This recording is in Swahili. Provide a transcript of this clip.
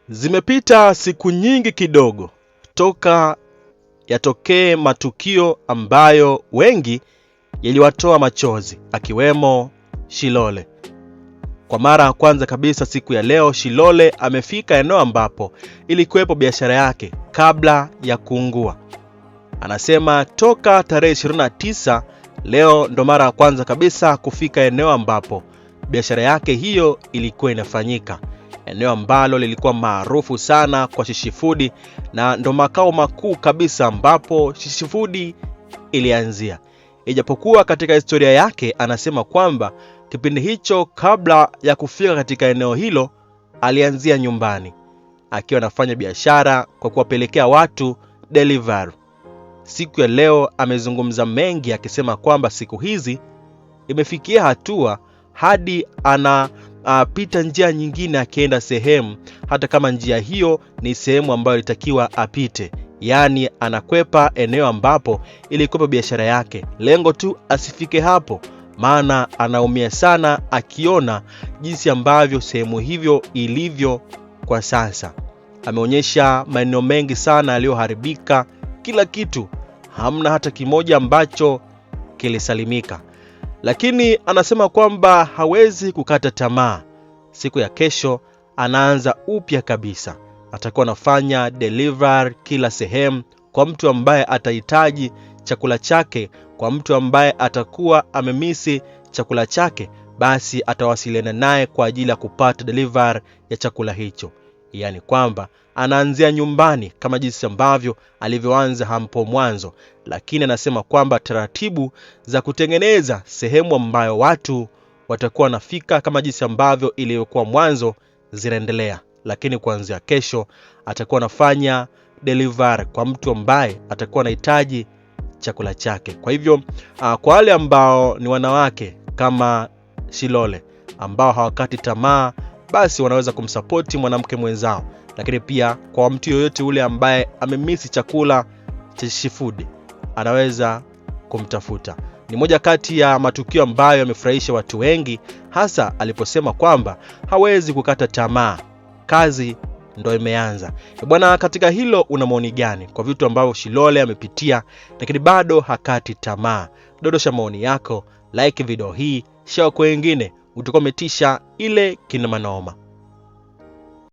Zimepita siku nyingi kidogo toka yatokee matukio ambayo wengi yaliwatoa machozi, akiwemo Shilole. Kwa mara ya kwanza kabisa siku ya leo, Shilole amefika eneo ambapo ilikuwepo biashara yake kabla ya kuungua. Anasema toka tarehe 29 leo ndo mara ya kwanza kabisa kufika eneo ambapo biashara yake hiyo ilikuwa inafanyika, eneo ambalo lilikuwa maarufu sana kwa Shishifudi na ndo makao makuu kabisa ambapo Shishifudi ilianzia. Ijapokuwa katika historia yake anasema kwamba kipindi hicho kabla ya kufika katika eneo hilo alianzia nyumbani akiwa anafanya biashara kwa kuwapelekea watu delivery. Siku ya leo amezungumza mengi akisema kwamba siku hizi imefikia hatua hadi anapita njia nyingine akienda sehemu, hata kama njia hiyo ni sehemu ambayo ilitakiwa apite. Yani anakwepa eneo ambapo ilikuwa biashara yake, lengo tu asifike hapo, maana anaumia sana akiona jinsi ambavyo sehemu hivyo ilivyo kwa sasa. Ameonyesha maeneo mengi sana yaliyoharibika, kila kitu, hamna hata kimoja ambacho kilisalimika. Lakini anasema kwamba hawezi kukata tamaa. Siku ya kesho anaanza upya kabisa. Atakuwa anafanya delivery kila sehemu kwa mtu ambaye atahitaji chakula chake, kwa mtu ambaye atakuwa amemisi chakula chake, basi atawasiliana naye kwa ajili ya kupata delivery ya chakula hicho. Yani kwamba anaanzia nyumbani kama jinsi ambavyo alivyoanza hapo mwanzo, lakini anasema kwamba taratibu za kutengeneza sehemu ambayo watu watakuwa nafika kama jinsi ambavyo ilivyokuwa mwanzo zinaendelea. Lakini kuanzia kesho atakuwa anafanya delivery kwa mtu ambaye atakuwa anahitaji chakula chake. Kwa hivyo kwa wale ambao ni wanawake kama Shilole ambao hawakati tamaa, basi wanaweza kumsupport mwanamke mwenzao. Lakini pia kwa mtu yoyote ule ambaye amemisi chakula cha Shishifudi anaweza kumtafuta. Ni moja kati ya matukio ambayo yamefurahisha watu wengi, hasa aliposema kwamba hawezi kukata tamaa, kazi ndo imeanza. Bwana, katika hilo una maoni gani kwa vitu ambavyo Shilole amepitia lakini bado hakati tamaa? Dondosha maoni yako, like video hii, share kwa wengine, utakometisha ile kina manoma.